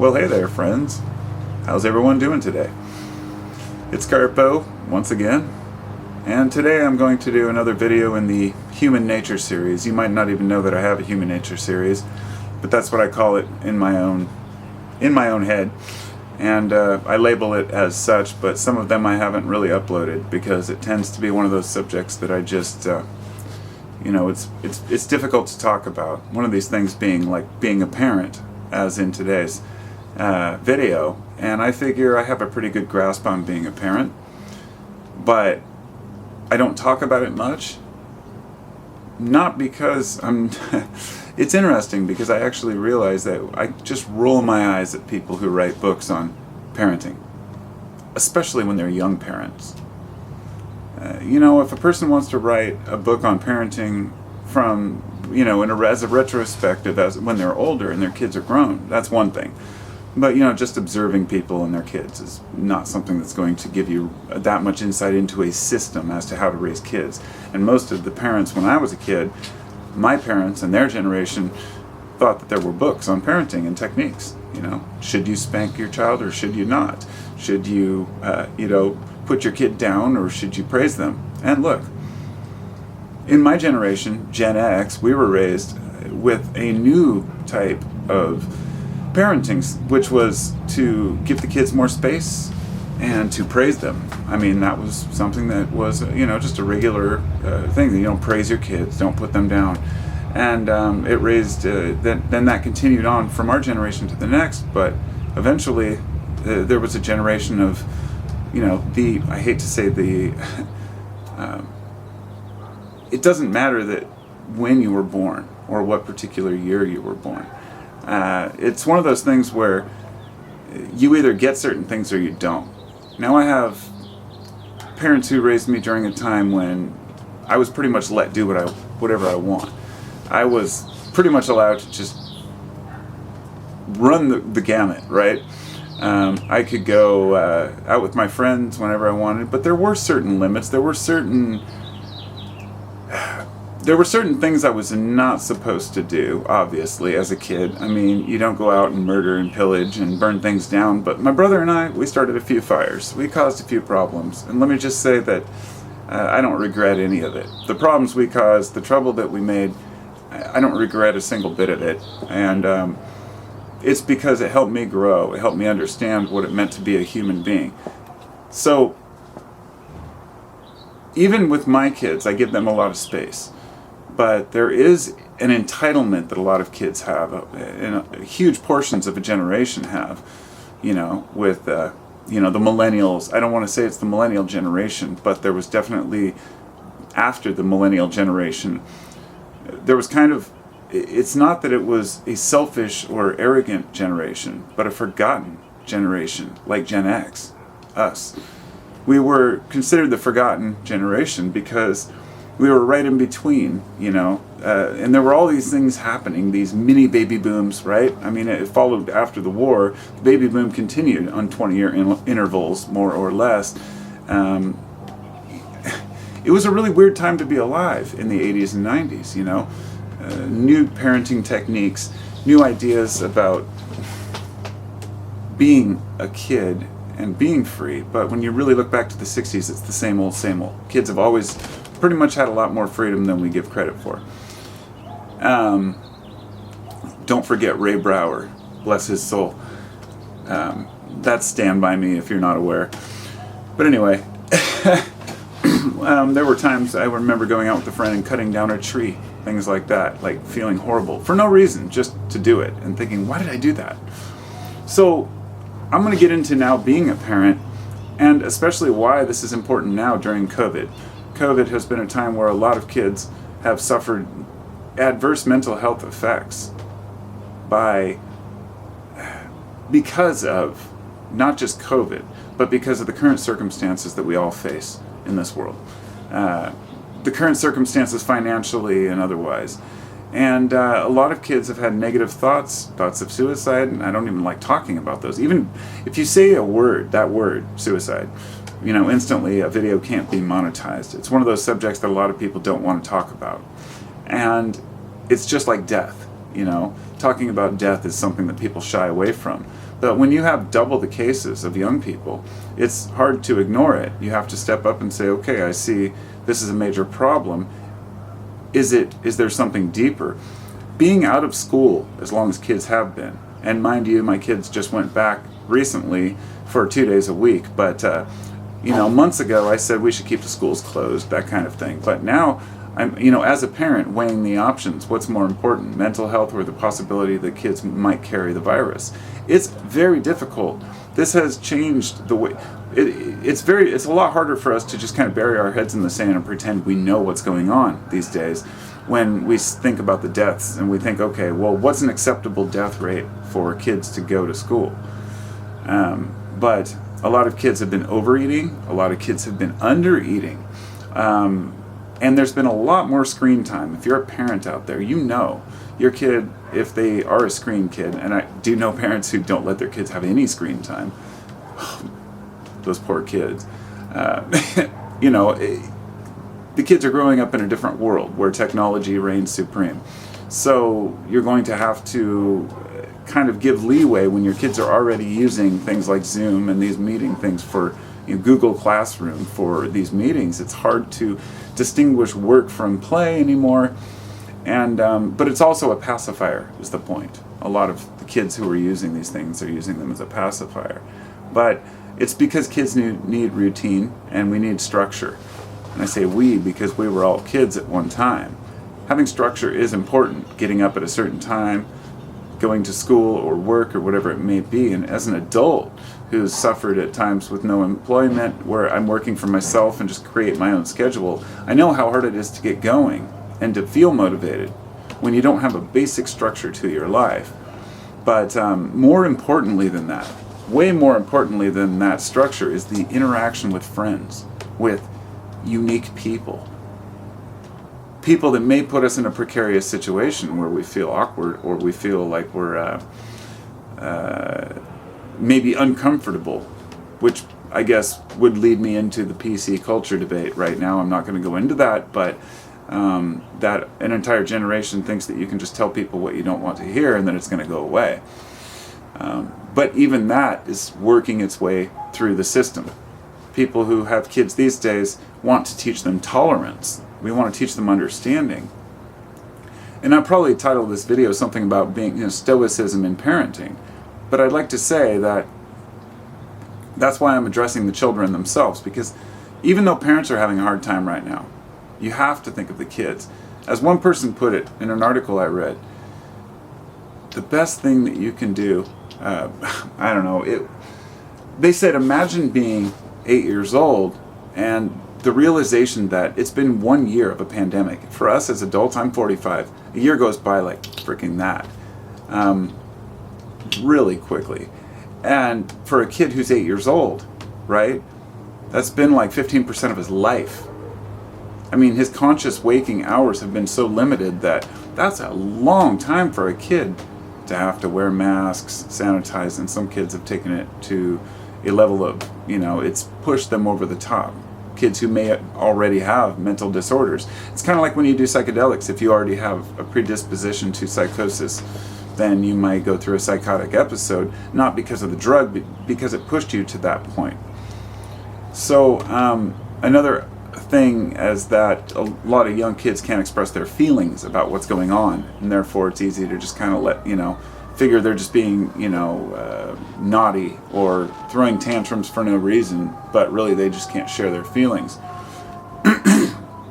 Well, hey there, friends. How's everyone doing today? It's Carpo, once again, and today I'm going to do another video in the Human Nature series. You might not even know that I have a Human Nature series, but that's what I call it in my own head, and I label it as such, but some of them I haven't really uploaded because it tends to be one of those subjects that I just, it's difficult to talk about. One of these things being like being a parent, as in today's video, and I figure I have a pretty good grasp on being a parent, but I don't talk about it much. Not because I'm it's interesting because I actually realize that I just roll my eyes at people who write books on parenting, especially when they're young parents. If a person wants to write a book on parenting from, as a retrospective, as when they're older and their kids are grown, that's one thing. But, just observing people and their kids is not something that's going to give you that much insight into a system as to how to raise kids. And most of the parents, when I was a kid, my parents and their generation thought that there were books on parenting and techniques. Should you spank your child or should you not? Should you, put your kid down or should you praise them? And look, in my generation, Gen X, we were raised with a new type of parenting, which was to give the kids more space and to praise them. I mean, that was something that was, just a regular thing. Praise your kids, don't put them down. And it raised, then that continued on from our generation to the next, but eventually there was a generation of, I hate to say it doesn't matter that when you were born or what particular year you were born. It's one of those things where you either get certain things or you don't. Now I have parents who raised me during a time when I was pretty much let do whatever I want. I was pretty much allowed to just run the gamut, right? I could go out with my friends whenever I wanted, but there were certain limits. There were certain things I was not supposed to do, obviously, as a kid. I mean, you don't go out and murder and pillage and burn things down, but my brother and I, we started a few fires. We caused a few problems, and let me just say that I don't regret any of it. The problems we caused, the trouble that we made, I don't regret a single bit of it, and it's because it helped me grow. It helped me understand what it meant to be a human being. So, even with my kids, I give them a lot of space. But there is an entitlement that a lot of kids have, and huge portions of a generation have, with, the millennials. I don't want to say it's the millennial generation, but there was definitely, after the millennial generation, there was kind of, it's not that it was a selfish or arrogant generation, but a forgotten generation, like Gen X, us. We were considered the forgotten generation because we were right in between, and there were all these things happening, these mini baby booms, right? I mean, it followed after the war. The baby boom continued on 20-year intervals, more or less. It was a really weird time to be alive in the 80s and 90s, new parenting techniques, new ideas about being a kid and being free. But when you really look back to the 60s, it's the same old, same old. Kids have always pretty much had a lot more freedom than we give credit for. Don't forget Ray Brower, bless his soul. That's Stand By Me if you're not aware. But anyway, there were times I remember going out with a friend and cutting down a tree, things like that, like feeling horrible for no reason, just to do it, and thinking, why did I do that? So I'm going to get into now being a parent, and especially why this is important now during COVID. COVID has been a time where a lot of kids have suffered adverse mental health effects because of not just COVID, but because of the current circumstances that we all face in this world. The current circumstances financially and otherwise. And a lot of kids have had negative thoughts of suicide, and I don't even like talking about those. Even if you say a word, that word, suicide, instantly a video can't be monetized. It's one of those subjects that a lot of people don't want to talk about. And it's just like death. Talking about death is something that people shy away from. But when you have double the cases of young people, it's hard to ignore it. You have to step up and say, okay, I see this is a major problem. Is there something deeper? Being out of school as long as kids have been, and mind you, my kids just went back recently for 2 days a week, but months ago I said we should keep the schools closed, that kind of thing. But now I'm, as a parent, weighing the options. What's more important, mental health or the possibility that kids might carry the virus? It's very difficult. This has changed the way. It's a lot harder for us to just kind of bury our heads in the sand and pretend we know what's going on these days when we think about the deaths and we think, okay, well, what's an acceptable death rate for kids to go to school? But a lot of kids have been overeating. A lot of kids have been undereating. And there's been a lot more screen time. If you're a parent out there, your kid, if they are a screen kid, and I do know parents who don't let their kids have any screen time. Those poor kids. The kids are growing up in a different world where technology reigns supreme. So you're going to have to kind of give leeway when your kids are already using things like Zoom and these meeting things for Google Classroom for these meetings. It's hard to distinguish work from play anymore, and but it's also a pacifier is the point. A lot of the kids who are using these things are using them as a pacifier, but it's because kids need routine and we need structure. And I say we because we were all kids at one time. Having structure is important. Getting up at a certain time, going to school or work or whatever it may be. And as an adult who's suffered at times with no employment, where I'm working for myself and just create my own schedule, I know how hard it is to get going and to feel motivated when you don't have a basic structure to your life. But more importantly than that, way more importantly than that structure is the interaction with friends, with unique people. People that may put us in a precarious situation where we feel awkward or we feel like we're maybe uncomfortable, which I guess would lead me into the PC culture debate right now. I'm not going to go into that, but that an entire generation thinks that you can just tell people what you don't want to hear and then it's going to go away. But even that is working its way through the system. People who have kids these days want to teach them tolerance. We want to teach them understanding. And I'll probably title this video something about being stoicism in parenting. But I'd like to say that that's why I'm addressing the children themselves, because even though parents are having a hard time right now, you have to think of the kids. As one person put it in an article I read, the best thing that you can do, they said, imagine being 8 years old and the realization that it's been 1 year of a pandemic. For us as adults, I'm 45. A year goes by like freaking that. Really quickly. And for a kid who's 8 years old, right? That's been like 15% of his life. I mean, his conscious waking hours have been so limited that that's a long time for a kid to have to wear masks, sanitize, and some kids have taken it to a level of, it's pushed them over the top. Kids who may already have mental disorders. It's kind of like when you do psychedelics. If you already have a predisposition to psychosis, then you might go through a psychotic episode, not because of the drug, but because it pushed you to that point. So another thing is that a lot of young kids can't express their feelings about what's going on, and therefore it's easy to just kind of figure they're just being, naughty or throwing tantrums for no reason, but really they just can't share their feelings.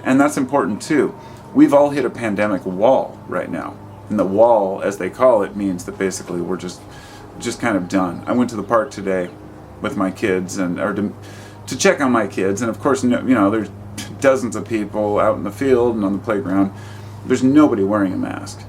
And that's important too. We've all hit a pandemic wall right now. And the wall, as they call it, means that basically we're just kind of done. I went to the park today with my kids to check on my kids, and of course, there's dozens of people out in the field and on the playground. There's nobody wearing a mask,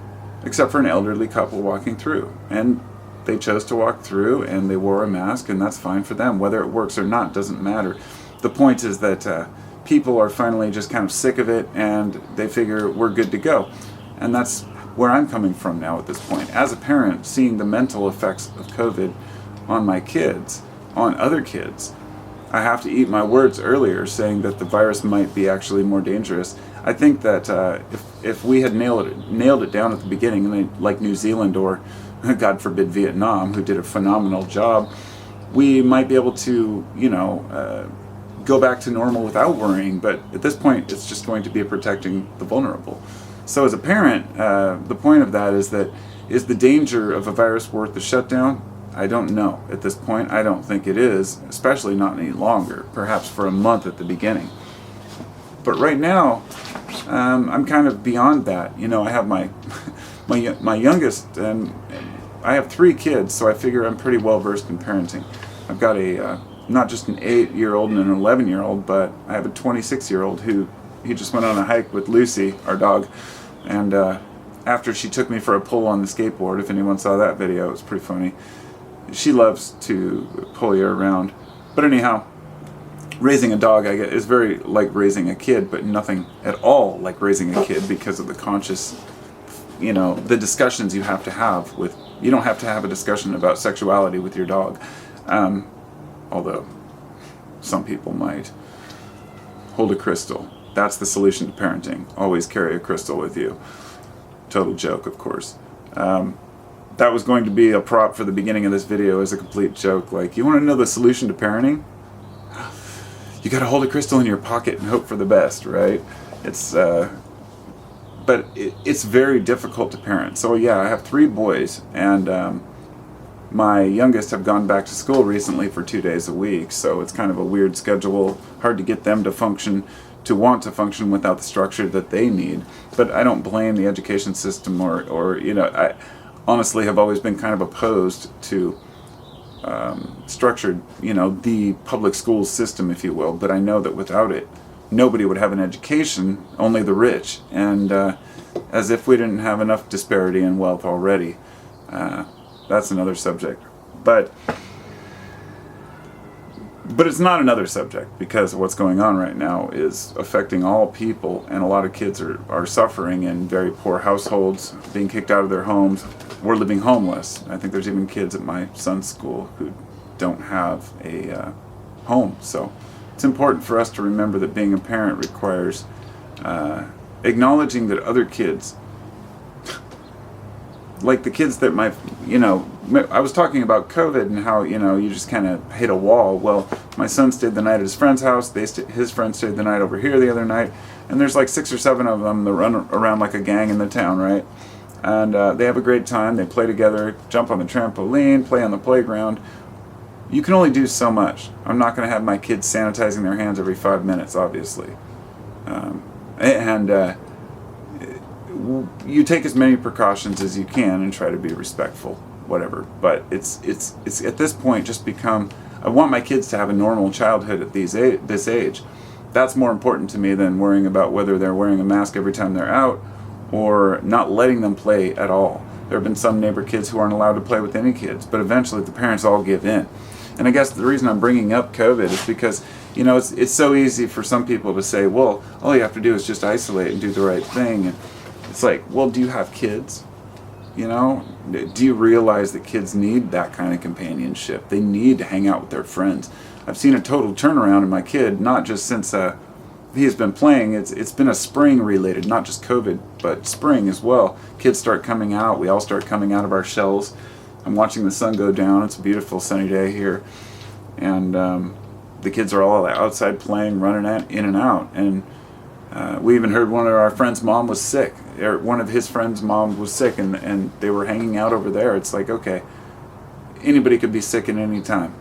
except for an elderly couple walking through. And they chose to walk through, and they wore a mask, and that's fine for them. Whether it works or not doesn't matter. The point is that people are finally just kind of sick of it, and they figure we're good to go. And that's where I'm coming from now at this point. As a parent, seeing the mental effects of COVID on my kids, on other kids, I have to eat my words earlier saying that the virus might be actually more dangerous. I think that if we had nailed it down at the beginning, and like New Zealand or God forbid Vietnam, who did a phenomenal job, we might be able to, go back to normal without worrying. But at this point, it's just going to be protecting the vulnerable. So as a parent, the point of that is the danger of a virus worth the shutdown? I don't know at this point. I don't think it is, especially not any longer, perhaps for a month at the beginning. But right now, I'm kind of beyond that. I have my youngest, and I have 3 kids, so I figure I'm pretty well versed in parenting. I've got not just an 8-year-old and an 11-year-old, but I have a 26-year-old who he just went on a hike with Lucy, our dog, and after she took me for a pull on the skateboard, if anyone saw that video, it was pretty funny. She loves to pull you around. But anyhow, raising a dog, I guess, is very like raising a kid, but nothing at all like raising a kid because of the conscious, the discussions you have to have with. You don't have to have a discussion about sexuality with your dog, although some people might. Hold a crystal. That's the solution to parenting. Always carry a crystal with you. Total joke, of course. That was going to be a prop for the beginning of this video as a complete joke. Like, you want to know the solution to parenting? You got to hold a crystal in your pocket and hope for the best, right? But it's very difficult to parent. So yeah, I have 3 boys, and my youngest have gone back to school recently for 2 days a week. So it's kind of a weird schedule, hard to get them to want to function without the structure that they need. But I don't blame the education system or I honestly have always been kind of opposed to structured, the public school system, if you will. But I know that without it, nobody would have an education, only the rich. And as if we didn't have enough disparity in wealth already. That's another subject. But it's not another subject, because what's going on right now is affecting all people, and a lot of kids are suffering in very poor households, being kicked out of their homes, or living homeless. I think there's even kids at my son's school who don't have a home. So it's important for us to remember that being a parent requires acknowledging that other kids, like the kids that I was talking about COVID and how, you just kind of hit a wall. Well, my son stayed the night at his friend's house. His friend stayed the night over here the other night. And there's like 6 or 7 of them that run around like a gang in the town, right? And they have a great time. They play together, jump on the trampoline, play on the playground. You can only do so much. I'm not going to have my kids sanitizing their hands every 5 minutes, obviously. You take as many precautions as you can and try to be respectful, whatever. But it's at this point just become, I want my kids to have a normal childhood at this age. That's more important to me than worrying about whether they're wearing a mask every time they're out or not letting them play at all. There have been some neighbor kids who aren't allowed to play with any kids, but eventually the parents all give in. And I guess the reason I'm bringing up COVID is because, it's so easy for some people to say, well, all you have to do is just isolate and do the right thing. And it's like, well, do you have kids? Do you realize that kids need that kind of companionship? They need to hang out with their friends. I've seen a total turnaround in my kid, not just since he has been playing. It's been a spring related, not just COVID, but spring as well. Kids start coming out. We all start coming out of our shells. I'm watching the sun go down. It's a beautiful sunny day here. And the kids are all outside playing, running in and out. And we even heard one of our friends' mom was sick. Or one of his friends' mom was sick, and they were hanging out over there. It's like, okay, anybody could be sick at any time.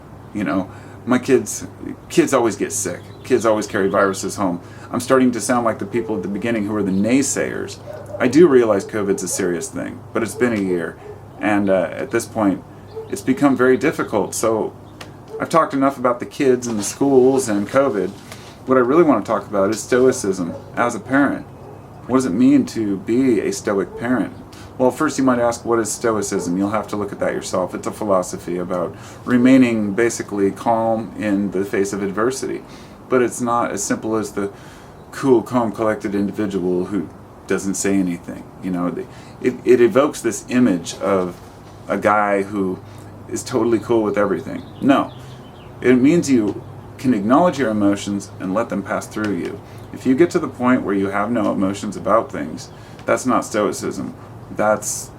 My kids always get sick. Kids always carry viruses home. I'm starting to sound like the people at the beginning who are the naysayers. I do realize COVID's a serious thing, but it's been a year. And at this point, it's become very difficult. So I've talked enough about the kids and the schools and COVID. What I really want to talk about is stoicism as a parent. What does it mean to be a stoic parent? Well, first you might ask, what is stoicism? You'll have to look at that yourself. It's a philosophy about remaining basically calm in the face of adversity. But it's not as simple as the cool, calm, collected individual who doesn't say anything. It evokes this image of a guy who is totally cool with everything. No. It means you can acknowledge your emotions and let them pass through you. If you get to the point where you have no emotions about things, that's not stoicism. That's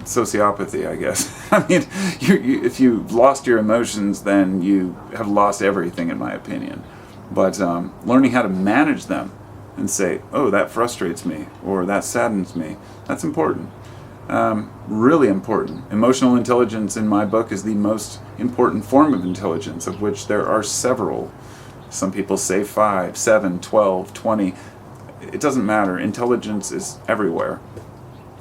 sociopathy, I guess. I mean, if you've lost your emotions, then you have lost everything, in my opinion. But learning how to manage them and say, oh, that frustrates me, or that saddens me, that's important. Really important. Emotional intelligence in my book is the most important form of intelligence, of which there are several. Some people say 5, 7, 12, 20. It doesn't matter. Intelligence is everywhere.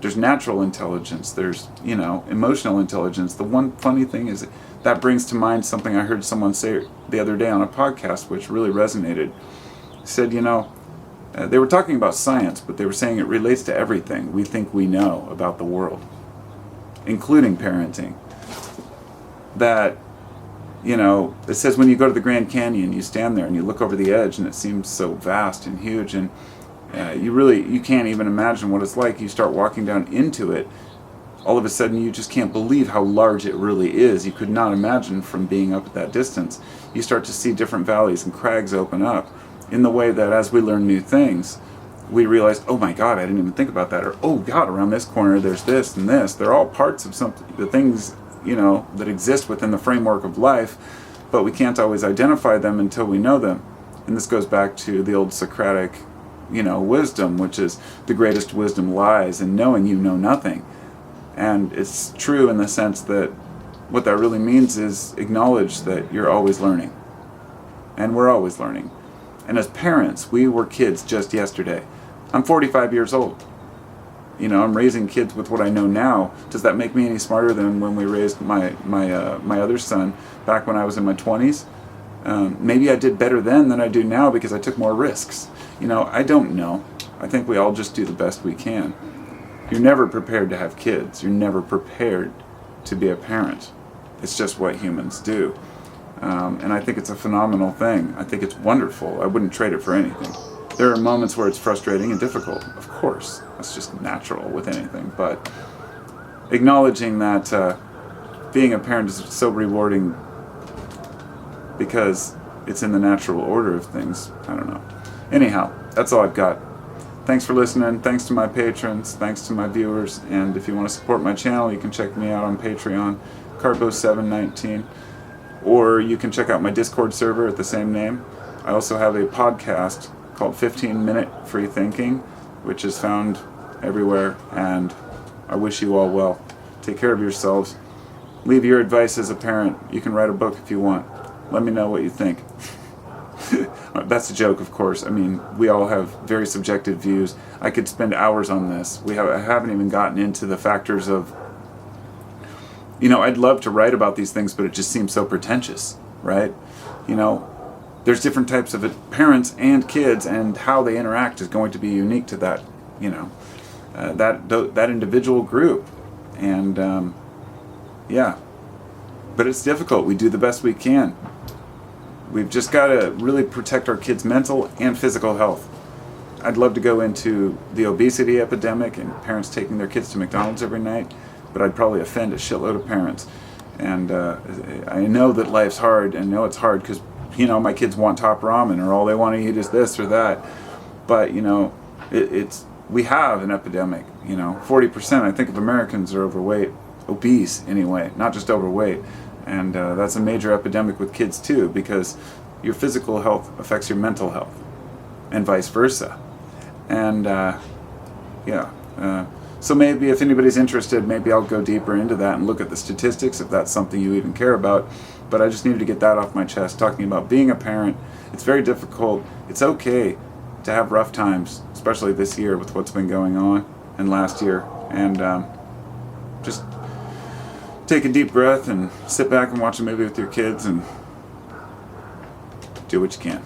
There's natural intelligence. There's, emotional intelligence. The one funny thing is that brings to mind something I heard someone say the other day on a podcast, which really resonated. Said, they were talking about science, but they were saying it relates to everything we think we know about the world, including parenting. That, it says when you go to the Grand Canyon, you stand there and you look over the edge and it seems so vast and huge, and you can't even imagine what it's like. You start walking down into it, all of a sudden you just can't believe how large it really is. You could not imagine from being up at that distance. You start to see different valleys and crags open up in the way that as we learn new things, we realize, oh my God, I didn't even think about that. Or, oh God, around this corner there's this and this. They're all parts of something, the things, that exist within the framework of life, but we can't always identify them until we know them. And this goes back to the old Socratic, wisdom, which is the greatest wisdom lies in knowing you know nothing. And it's true in the sense that what that really means is acknowledge that you're always learning. And we're always learning. And as parents, we were kids just yesterday. I'm 45 years old. I'm raising kids with what I know now. Does that make me any smarter than when we raised my other son back when I was in my 20s? Maybe I did better then than I do now because I took more risks. I don't know. I think we all just do the best we can. You're never prepared to have kids. You're never prepared to be a parent. It's just what humans do. And I think it's a phenomenal thing. I think it's wonderful. I wouldn't trade it for anything. There are moments where it's frustrating and difficult, of course. That's just natural with anything. But acknowledging that being a parent is so rewarding because it's in the natural order of things. I don't know. Anyhow, that's all I've got. Thanks for listening. Thanks to my patrons. Thanks to my viewers. And if you want to support my channel, you can check me out on Patreon, Carbo719. Or you can check out my Discord server at the same name. I also have a podcast called 15 Minute Free Thinking, which is found everywhere. And I wish you all well. Take care of yourselves. Leave your advice as a parent. You can write a book if you want. Let me know what you think. That's a joke, of course. I mean, we all have very subjective views. I could spend hours on this. I haven't even gotten into the factors of, I'd love to write about these things, but it just seems so pretentious, right? There's different types of parents and kids, and how they interact is going to be unique to that, that individual group. And, yeah. But it's difficult. We do the best we can. We've just got to really protect our kids' mental and physical health. I'd love to go into the obesity epidemic and parents taking their kids to McDonald's every night, but I'd probably offend a shitload of parents. And I know that life's hard, and know it's hard because, my kids want top ramen, or all they want to eat is this or that. But, we have an epidemic. 40%, I think, of Americans are overweight, obese anyway, not just overweight. And that's a major epidemic with kids too, because your physical health affects your mental health, and vice versa. And so maybe if anybody's interested, maybe I'll go deeper into that and look at the statistics if that's something you even care about. But I just needed to get that off my chest, talking about being a parent. It's very difficult. It's okay to have rough times, especially this year with what's been going on, and last year. And just take a deep breath and sit back and watch a movie with your kids and do what you can.